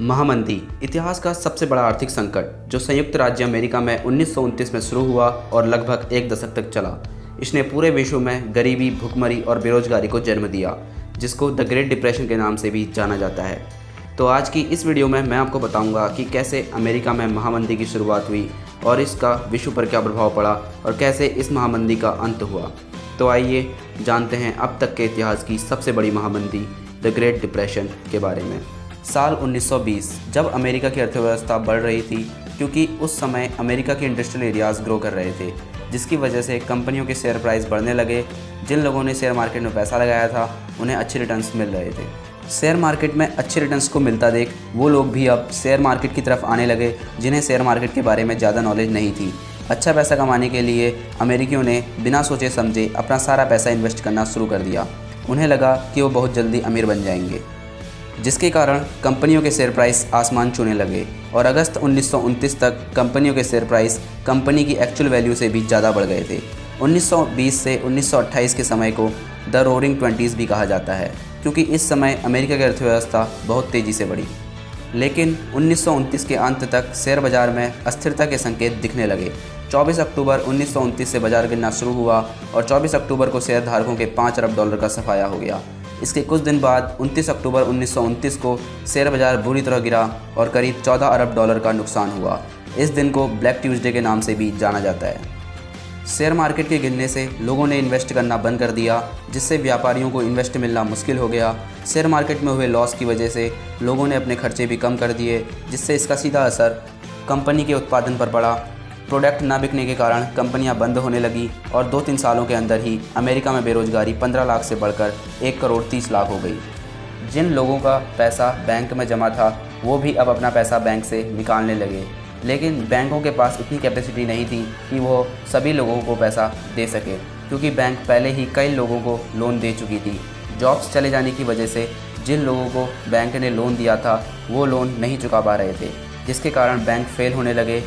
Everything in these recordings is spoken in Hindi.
महामंदी इतिहास का सबसे बड़ा आर्थिक संकट जो संयुक्त राज्य अमेरिका में 1929 में शुरू हुआ और लगभग एक दशक तक चला। इसने पूरे विश्व में गरीबी, भुखमरी और बेरोजगारी को जन्म दिया, जिसको द ग्रेट डिप्रेशन के नाम से भी जाना जाता है। तो आज की इस वीडियो में मैं आपको बताऊंगा कि कैसे अमेरिका में महामंदी की शुरुआत हुई और इसका विश्व पर क्या प्रभाव पड़ा और कैसे इस महामंदी का अंत हुआ। तो आइए जानते हैं अब तक के इतिहास की सबसे बड़ी महामंदी द ग्रेट डिप्रेशन के बारे में। साल 1920 जब अमेरिका की अर्थव्यवस्था बढ़ रही थी, क्योंकि उस समय अमेरिका के इंडस्ट्रियल एरियाज़ ग्रो कर रहे थे, जिसकी वजह से कंपनियों के शेयर प्राइस बढ़ने लगे। जिन लोगों ने शेयर मार्केट में पैसा लगाया था उन्हें अच्छे रिटर्न्स मिल रहे थे। शेयर मार्केट में अच्छे रिटर्न्स को मिलता देख वो लोग भी अब शेयर मार्केट की तरफ आने लगे जिन्हें शेयर मार्केट के बारे में ज़्यादा नॉलेज नहीं थी। अच्छा पैसा कमाने के लिए अमेरिकियों ने बिना सोचे समझे अपना सारा पैसा इन्वेस्ट करना शुरू कर दिया। उन्हें लगा कि वो बहुत जल्दी अमीर बन जाएंगे, जिसके कारण कंपनियों के शेयर प्राइस आसमान छूने लगे और अगस्त 1929 तक कंपनियों के शेयर प्राइस कंपनी की एक्चुअल वैल्यू से भी ज़्यादा बढ़ गए थे। 1920 से 1928 के समय को द रोरिंग ट्वेंटीज़ भी कहा जाता है, क्योंकि इस समय अमेरिका की अर्थव्यवस्था बहुत तेज़ी से बढ़ी। लेकिन 1929 के अंत तक शेयर बाज़ार में अस्थिरता के संकेत दिखने लगे। 24 अक्टूबर 1929 से बाजार गिरना शुरू हुआ और 24 अक्टूबर को शेयर धारकों के $5 अरब का सफाया हो गया। इसके कुछ दिन बाद 29 अक्टूबर 1929 को शेयर बाजार बुरी तरह गिरा और करीब $14 अरब का नुकसान हुआ। इस दिन को ब्लैक ट्यूसडे के नाम से भी जाना जाता है। शेयर मार्केट के गिरने से लोगों ने इन्वेस्ट करना बंद कर दिया, जिससे व्यापारियों को इन्वेस्ट मिलना मुश्किल हो गया। शेयर मार्केट में हुए लॉस की वजह से लोगों ने अपने खर्चे भी कम कर दिए, जिससे इसका सीधा असर कंपनी के उत्पादन पर पड़ा। प्रोडक्ट ना बिकने के कारण कंपनियां बंद होने लगी और 2-3 सालों के अंदर ही अमेरिका में बेरोजगारी 15 लाख से बढ़कर 1,30,00,000 हो गई। जिन लोगों का पैसा बैंक में जमा था वो भी अब अपना पैसा बैंक से निकालने लगे, लेकिन बैंकों के पास इतनी कैपेसिटी नहीं थी कि वो सभी लोगों को पैसा दे सके, क्योंकि बैंक पहले ही कई लोगों को लोन दे चुकी थी। जॉब्स चले जाने की वजह से जिन लोगों को बैंक ने लोन दिया था वो लोन नहीं चुका पा रहे थे, जिसके कारण बैंक फेल होने लगे।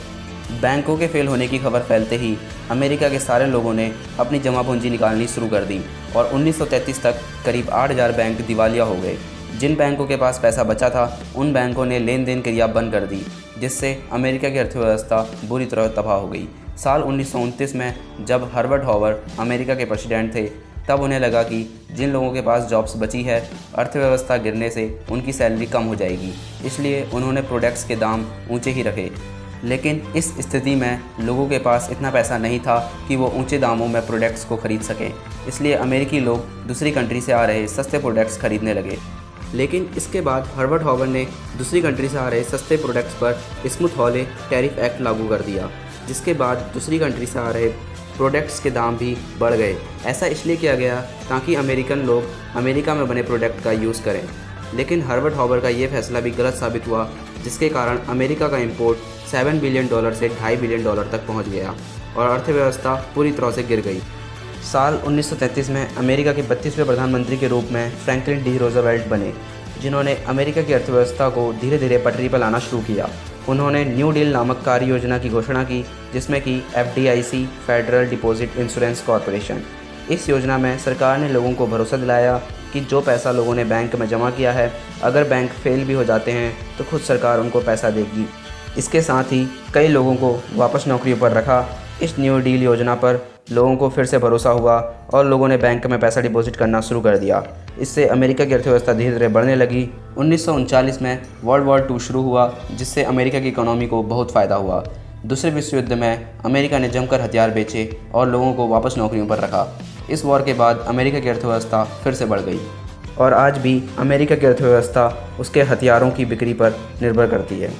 बैंकों के फेल होने की खबर फैलते ही अमेरिका के सारे लोगों ने अपनी जमा पूंजी निकालनी शुरू कर दी और 1933 तक करीब 8,000 बैंक दिवालिया हो गए। जिन बैंकों के पास पैसा बचा था उन बैंकों ने लेन देन क्रिया बंद कर दी, जिससे अमेरिका की अर्थव्यवस्था बुरी तरह तबाह हो गई। साल 1929 में जब हर्बर्ट हॉवर अमेरिका के प्रेसिडेंट थे, तब उन्हें लगा कि जिन लोगों के पास जॉब्स बची है, अर्थव्यवस्था गिरने से उनकी सैलरी कम हो जाएगी, इसलिए उन्होंने प्रोडक्ट्स के दाम ऊंचे ही रखे। लेकिन इस स्थिति में लोगों के पास इतना पैसा नहीं था कि वो ऊंचे दामों में प्रोडक्ट्स को ख़रीद सकें, इसलिए अमेरिकी लोग दूसरी कंट्री से आ रहे सस्ते प्रोडक्ट्स खरीदने लगे। लेकिन इसके बाद हर्बर्ट हॉवर ने दूसरी कंट्री से आ रहे सस्ते प्रोडक्ट्स पर स्मूथ-हॉले टैरिफ एक्ट लागू कर दिया, जिसके बाद दूसरी कंट्री से आ रहे प्रोडक्ट्स के दाम भी बढ़ गए। ऐसा इसलिए किया गया ताकि अमेरिकन लोग अमेरिका में बने प्रोडक्ट का यूज़ करें। लेकिन हर्बर्ट हॉवर का ये फैसला भी गलत साबित हुआ, जिसके कारण अमेरिका का इंपोर्ट $7 बिलियन से $2.5 बिलियन तक पहुंच गया और अर्थव्यवस्था पूरी तरह से गिर गई। साल 1933 में अमेरिका के 32वें प्रधानमंत्री के रूप में फ्रैंकलिन डी रूजवेल्ट बने, जिन्होंने अमेरिका की अर्थव्यवस्था को धीरे धीरे पटरी पर लाना शुरू किया। उन्होंने न्यू डील नामक कार्य योजना की घोषणा की, जिसमें कि FDIC federal deposit insurance corporation. इस योजना में सरकार ने लोगों को भरोसा दिलाया कि जो पैसा लोगों ने बैंक में जमा किया है, अगर बैंक फेल भी हो जाते हैं तो खुद सरकार उनको पैसा देगी। इसके साथ ही कई लोगों को वापस नौकरियों पर रखा। इस न्यू डील योजना पर लोगों को फिर से भरोसा हुआ और लोगों ने बैंक में पैसा डिपॉजिट करना शुरू कर दिया। इससे अमेरिका की अर्थव्यवस्था धीरे धीरे बढ़ने लगी। 1939 में वर्ल्ड वॉर 2 शुरू हुआ, जिससे अमेरिका की इकोनॉमी को बहुत फ़ायदा हुआ। दूसरे विश्व युद्ध में अमेरिका ने जमकर हथियार बेचे और लोगों को वापस नौकरियों पर रखा। इस वॉर के बाद अमेरिका की अर्थव्यवस्था फिर से बढ़ गई और आज भी अमेरिका की अर्थव्यवस्था उसके हथियारों की बिक्री पर निर्भर करती है।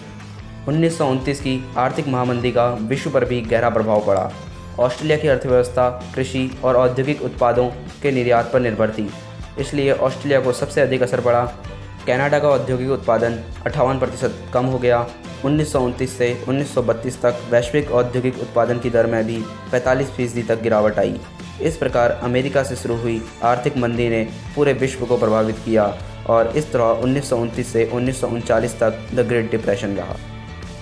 1929 की आर्थिक महामंदी का विश्व पर भी गहरा प्रभाव पड़ा। ऑस्ट्रेलिया की अर्थव्यवस्था कृषि और औद्योगिक उत्पादों के निर्यात पर निर्भर थी, इसलिए ऑस्ट्रेलिया को सबसे अधिक असर पड़ा। कनाडा का औद्योगिक उत्पादन 58% कम हो गया। 1929 से 1932 तक वैश्विक औद्योगिक उत्पादन की दर में भी 45% तक गिरावट आई। इस प्रकार अमेरिका से शुरू हुई आर्थिक मंदी ने पूरे विश्व को प्रभावित किया और इस तरह 1929 से 1939 तक द ग्रेट डिप्रेशन रहा।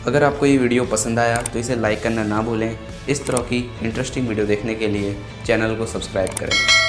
अगर आपको ये वीडियो पसंद आया तो इसे लाइक करना ना भूलें। इस तरह की इंटरेस्टिंग वीडियो देखने के लिए चैनल को सब्सक्राइब करें।